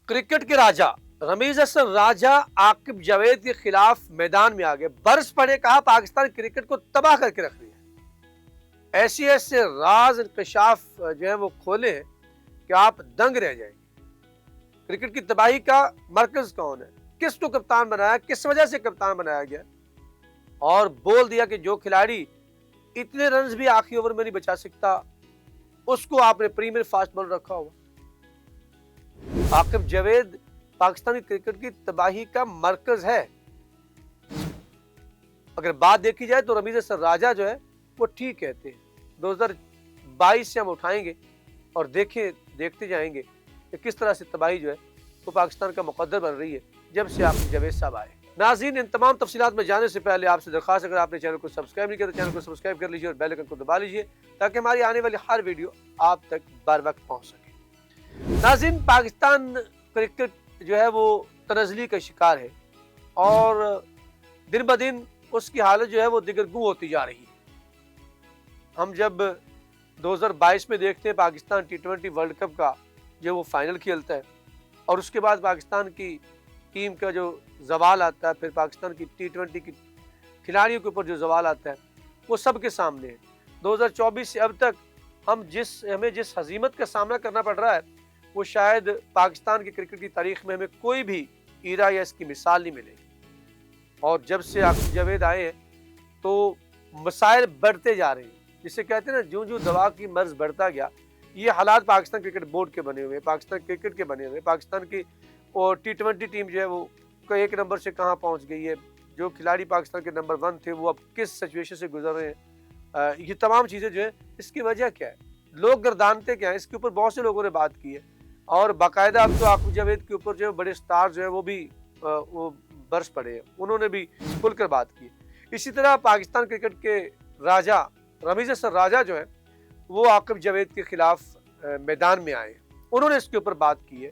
Cricket के राजा रमीज हसन राजा आकिब जावेद के खिलाफ मैदान में आ गए। बरस पड़े, कहा पाकिस्तान क्रिकेट को तबाह करके रख दिया। ऐसे ऐसे राज इंकशाफ जो है वो खोले हैं कि आप दंग रह जाएंगे। क्रिकेट की तबाही का मरकज कौन है, किसको कप्तान बनाया, किस वजह से कप्तान बनाया गया, और बोल दिया कि जो खिलाड़ी इतने रन्स भी आखिरी ओवर में नहीं बचा सकता उसको आपने प्रीमियर फास्ट बॉलर रखा हुआ। आकिब जावेद पाकिस्तानी क्रिकेट की तबाही का मरकज है। अगर बात देखी जाए तो रमीज हसन राजा जो है वो ठीक कहते हैं। 2022 से हम उठाएंगे और देखते जाएंगे कि किस तरह से तबाही जो है वो पाकिस्तान का मुकद्दर बन रही है जब से आकिब जावेद साहब आए। नाज़रीन, इन तमाम तफसीलात में जाने से पहले आपसे दरख्वास्त, अगर आपने चैनल को सब्सक्राइब नहीं किया तो चैनल को सब्सक्राइब कर लीजिए और बेल आइकन को दबा लीजिए ताकि हमारी आने वाली हर वीडियो आप तक बर वक्त पहुंच सके। नाज़रीन, पाकिस्तान क्रिकेट जो है वो तनज़ली का शिकार है और दिन ब दिन उसकी हालत जो है वो दिगरगू होती जा रही है। हम जब 2022 में देखते हैं पाकिस्तान T20 वर्ल्ड कप का जो वो फाइनल खेलता है और उसके बाद पाकिस्तान की टीम का जो जवाल आता है, फिर पाकिस्तान की T20 की खिलाड़ियों के ऊपर जो जवाल आता है वो सबके सामने है। 2024 से अब तक हमें जिस हजीमत का सामना करना पड़ रहा है वो शायद पाकिस्तान की क्रिकेट की तारीख में हमें कोई भी ईरा या इसकी मिसाल नहीं मिलेगी। और जब से आकिब जावेद आए हैं तो मसाइल बढ़ते जा रहे हैं, जिसे कहते हैं ना, जो जो दवा की मर्ज बढ़ता गया। ये हालात पाकिस्तान क्रिकेट बोर्ड के बने हुए, पाकिस्तान क्रिकेट के बने हुए। पाकिस्तान की और T20 टीम जो है वो एक नंबर से कहाँ पहुँच गई है, जो खिलाड़ी पाकिस्तान के नंबर 1 थे वो अब किस सिचुएशन से गुजर रहे हैं। ये तमाम चीज़ें जो है इसकी वजह क्या है, लोग गर्दानते क्या है, इसके ऊपर बहुत से लोगों ने बात की है और बाकायदा अब तो आकिब जावेद के ऊपर जो बड़े स्टार जो है वो भी वो बरस पड़े हैं, उन्होंने भी खुलकर बात की। इसी तरह पाकिस्तान क्रिकेट के राजा रमीज हसन राजा जो है वो आकिब जावेद के खिलाफ मैदान में आए। उन्होंने इसके ऊपर बात की है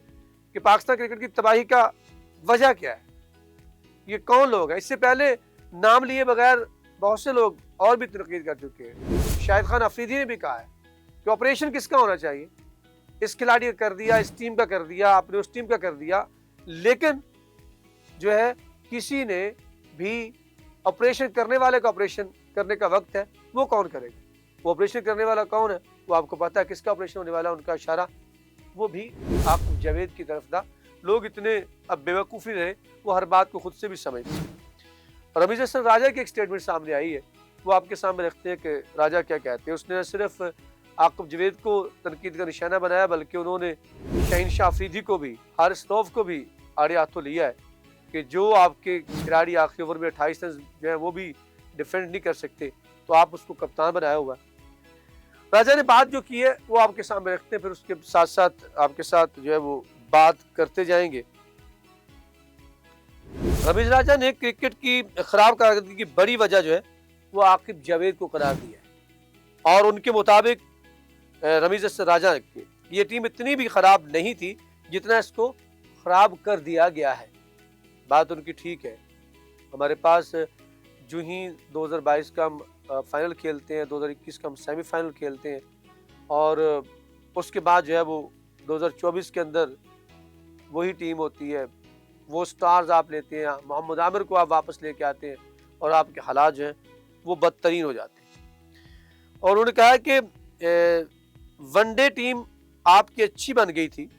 कि पाकिस्तान क्रिकेट की तबाही का वजह क्या है, ये कौन लोग हैं। इससे पहले नाम लिए बगैर बहुत से लोग और भी तनकीद कर चुके हैं। शाहिद खान अफरीदी ने भी कहा है कि ऑपरेशन किसका होना चाहिए, इस खिलाड़ी का कर दिया, इस टीम का कर दिया, आपने उस टीम का कर दिया, लेकिन जो है किसी ने भी ऑपरेशन करने वाले का ऑपरेशन करने का वक्त है, वो कौन करेगा। वो ऑपरेशन करने वाला कौन है वो आपको पता है, किसका ऑपरेशन होने वाला, उनका इशारा वो भी आकिब जावेद की तरफ था। लोग इतने अब बेवकूफ़ी रहे, वो हर बात को खुद से भी समझते हैं। रमीज हसन राजा की एक स्टेटमेंट सामने आई है, वो आपके सामने रखते हैं कि राजा क्या कहते हैं। उसने सिर्फ आकिब जावेद को तनकीद का निशाना बनाया बल्कि उन्होंने शहनशाह अफरीदी को भी, हारिस रऊफ को भी आड़े हाथों लिया है कि जो आपके खिलाड़ी आखिरी ओवर में 28 रन जो है वो भी डिफेंड नहीं कर सकते तो आप उसको कप्तान बनाया हुआ। राजा ने बात जो की है वो आपके सामने रखते हैं, फिर उसके साथ साथ आपके साथ जो है वो बात करते जाएंगे। रमीज राजा ने क्रिकेट की खराब कारकर्दगी की बड़ी वजह जो है वो आकिब जावेद को करार दिया है और उनके मुताबिक रमीज हसन राजा की ये टीम इतनी भी खराब नहीं थी जितना इसको खराब कर दिया गया है। बात उनकी ठीक है। हमारे पास जो ही 2022 का हम फाइनल खेलते हैं, 2021 का हम सेमीफाइनल खेलते हैं और उसके बाद जो है वो 2024 के अंदर वही टीम होती है, वो स्टार्स आप लेते हैं, मोहम्मद आमिर को आप वापस लेके आते हैं और आपके हालात जो हैं वो बदतरीन हो जाते हैं। और उन्होंने कहा कि वनडे टीम आपकी अच्छी बन गई थी,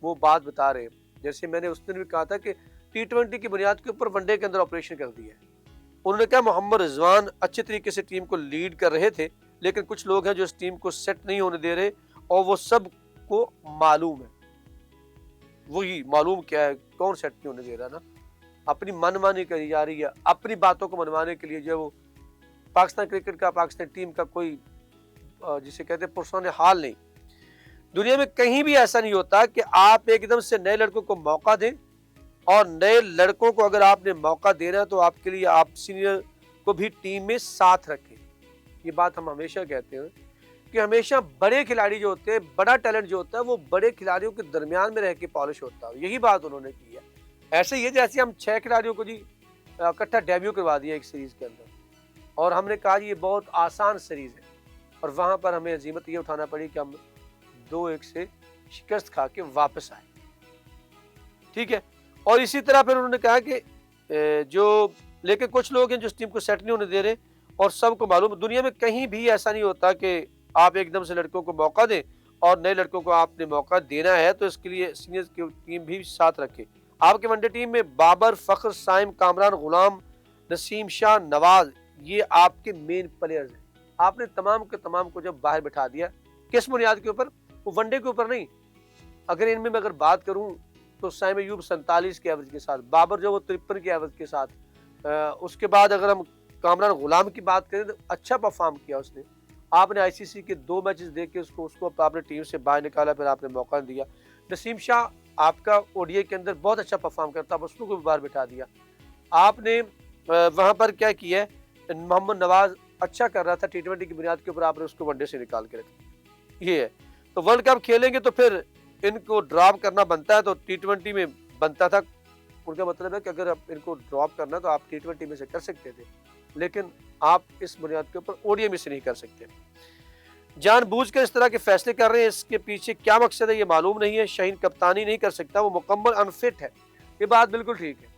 वो बात बता रहे हैं। जैसे मैंने उस दिन भी कहा था कि T20 की बुनियाद के ऊपर वनडे के अंदर ऑपरेशन कर दिया है। उन्होंने कहा मोहम्मद रिजवान अच्छे तरीके से टीम को लीड कर रहे थे, लेकिन कुछ लोग हैं जो इस टीम को सेट नहीं होने दे रहे और वो सब को मालूम है। वही मालूम क्या है, कौन सेट नहीं होने दे रहा ना, अपनी मनमानी करी जा रही है। अपनी बातों को मनवाने के लिए जो है वो पाकिस्तान क्रिकेट का, पाकिस्तान टीम का कोई जिसे कहते हैं पुरसाने हाल नहीं। दुनिया में कहीं भी ऐसा नहीं होता कि आप एकदम से नए लड़कों को मौका दें और नए लड़कों को अगर आपने मौका देना है तो आपके लिए आप सीनियर को भी टीम में साथ रखें। ये बात हम हमेशा कहते हैं कि हमेशा बड़े खिलाड़ी जो होते हैं, बड़ा टैलेंट जो होता है वो बड़े खिलाड़ियों के दरमियान में रह के पॉलिश होता है। यही बात उन्होंने की है। ऐसे ही जैसे हम 6 खिलाड़ियों को जी इकट्ठा डेब्यू करवा दिया एक सीरीज के अंदर और हमने कहा ये बहुत आसान सीरीज है और वहां पर हमें अजीमत ये उठाना पड़ी कि हम 2-1 से शिकस्त खा के वापस आए। ठीक है। और इसी तरह फिर उन्होंने कहा कि जो लेकिन कुछ लोग हैं जो इस टीम को सेट नहीं होने दे रहे, और सबको मालूम दुनिया में कहीं भी ऐसा नहीं होता कि आप एकदम से लड़कों को मौका दें, और नए लड़कों को आपने मौका देना है तो इसके लिए सीनियर की टीम भी साथ रखे। आपके वनडे टीम में बाबर, फखर, साइम, कामरान, गुलाम, नसीम शाह, नवाज, ये आपके मेन प्लेयर्स हैं। आपने तमाम के तमाम को जब बाहर बैठा दिया, किस बुनियाद के ऊपर? वो वनडे के ऊपर नहीं। अगर इनमें मैं अगर बात करूं तो साइम अयूब 47 के एवरेज के साथ, बाबर जो वो 53 के एवरेज के साथ, उसके बाद अगर हम कामरान गुलाम की बात करें तो अच्छा परफॉर्म किया उसने। आपने आईसीसी के 2 मैचेस देख के उसको आपने टीम से बाहर निकाला, फिर आपने मौका दिया। नसीम शाह आपका ओडीआई के अंदर बहुत अच्छा परफॉर्म करता, उसको भी बाहर बिठा दिया। आपने वहां पर क्या किया है, मोहम्मद नवाज अच्छा कर रहा था, टी20 की बुनियाद के ऊपर आपने उसको वनडे से निकाल के रखा। ये है तो वर्ल्ड कप खेलेंगे तो फिर इनको ड्रॉप करना बनता है, तो टी20 में बनता था। उनका मतलब है कि अगर आप इनको ड्रॉप करना तो आप टी20 में से कर सकते थे, लेकिन आप इस बुनियाद के ऊपर ओडीआई में से नहीं कर सकते। जानबूझकर इस तरह के फैसले कर रहे हैं, इसके पीछे क्या मकसद है ये मालूम नहीं है। शाहीन कप्तानी नहीं कर सकता, वो मुकम्मल अनफिट है, ये बात बिल्कुल ठीक है।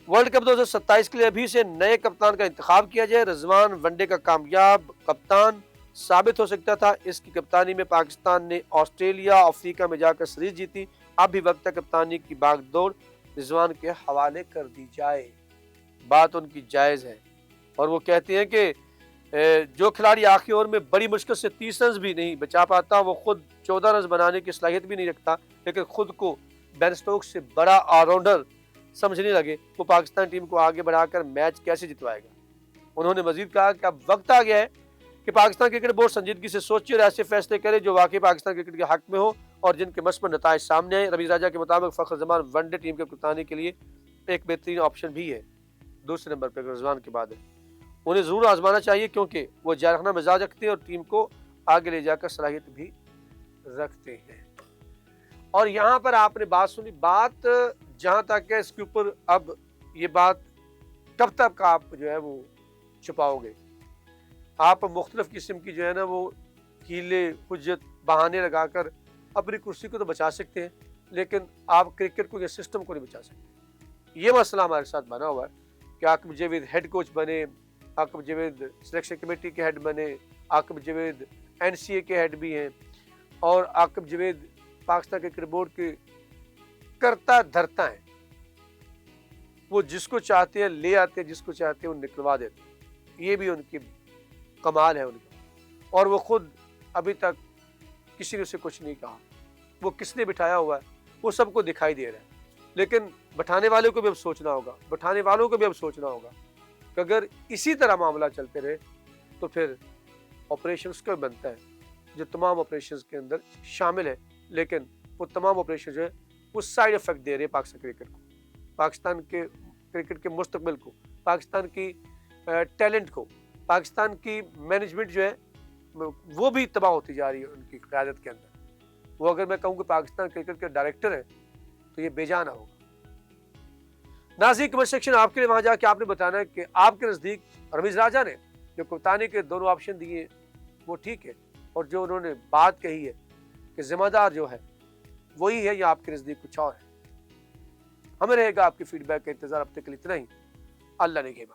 वर्ल्ड कप 2027 के लिए अभी से नए कप्तान का इंतखाब किया जाए। रिजवान वनडे का कामयाब कप्तान साबित हो सकता था। इसकी कप्तानी में पाकिस्तान ने ऑस्ट्रेलिया, अफ्रीका में जाकर सीरीज जीती। अब भी वक्त कप्तानी की बागडोर रिजवान के हवाले कर दी जाए। बात उनकी जायज़ है, और वो कहते हैं कि जो खिलाड़ी आखिरी ओवर में बड़ी मुश्किल से 30 रन भी नहीं बचा पाता, वो खुद 14 रन बनाने की सलाहियत भी नहीं रखता, लेकिन खुद को बेन स्टोक्स से बड़ा ऑलराउंडर समझने लगे, वो पाकिस्तान टीम को आगे बढ़ाकर मैच कैसे जितवाएगा। उन्होंने मजीद कहा कि अब वक्त आ गया है कि पाकिस्तान क्रिकेट बोर्ड संजीदगी से सोचे और ऐसे फैसले करे जो वाकई पाकिस्तान क्रिकेट के हक में हो और जिनके मस्बत नताइज सामने आए। रमीज राजा के मुताबिक फखर जमान वनडे टीम के कप्तानी के लिए एक बेहतरीन ऑप्शन भी है। दूसरे नंबर पर रिजवान के बाद है, उन्हें जरूर आजमाना चाहिए क्योंकि वो जारखाना मिजाज रखते हैं और टीम को आगे ले जाकर सलाहियत भी रखते हैं। और यहाँ पर आपने बात सुनी, बात जहाँ तक है इसके ऊपर, अब ये बात कब तक आप जो है वो छुपाओगे? आप मुख्तलिफ किस्म की जो है ना वो हीले, हुज्जत, बहाने लगाकर अपनी कुर्सी को तो बचा सकते हैं, लेकिन आप क्रिकेट को या सिस्टम को नहीं बचा सकते। ये मसला हमारे साथ बना हुआ है कि आकिब जावेद हेड कोच बने, आकिब जावेद सिलेक्शन कमेटी के हेड बने, आकिब जावेद एनसीए के हेड भी हैं, और आकिब जावेद पाकिस्तान क्रिकेट बोर्ड के करता धरता है। वो जिसको चाहते हैं ले आते हैं, जिसको चाहते हैं वो निकलवा देते हैं। ये भी उनकी कमाल है उनका, और वो खुद अभी तक किसी ने उसे कुछ नहीं कहा। वो किसने बिठाया हुआ है वो सबको दिखाई दे रहा है, लेकिन बैठाने वालों को भी अब सोचना होगा, बैठाने वालों को भी अब सोचना होगा कि अगर इसी तरह मामला चलते रहे तो फिर ऑपरेशन का बनता है जो तमाम ऑपरेशन के अंदर शामिल है, लेकिन वो तमाम ऑपरेशन जो है वो साइड इफेक्ट दे रहे हैं पाकिस्तान क्रिकेट को, पाकिस्तान के क्रिकेट के मुस्तकबिल को, पाकिस्तान की टैलेंट को, पाकिस्तान की मैनेजमेंट जो है वो भी तबाह होती जा रही है उनकी क़यादत के अंदर। वो अगर मैं कहूँ कि पाकिस्तान क्रिकेट के डायरेक्टर हैं तो ये बेजाना होगा। नाज़रीन, कमेंट सेक्शन आपके लिए, वहाँ जाके आपने बताना है कि आपके नज़दीक रमीज राजा ने जो कप्तानी के दोनों ऑप्शन दिए वो ठीक है, और जो उन्होंने बात कही है कि जिम्मेदार जो है वही है, या आपके नज़दीक कुछ और है। हमें रहेगा आपकी फीडबैक का इंतजार। अब तक के लिए इतना ही। अल्लाह ने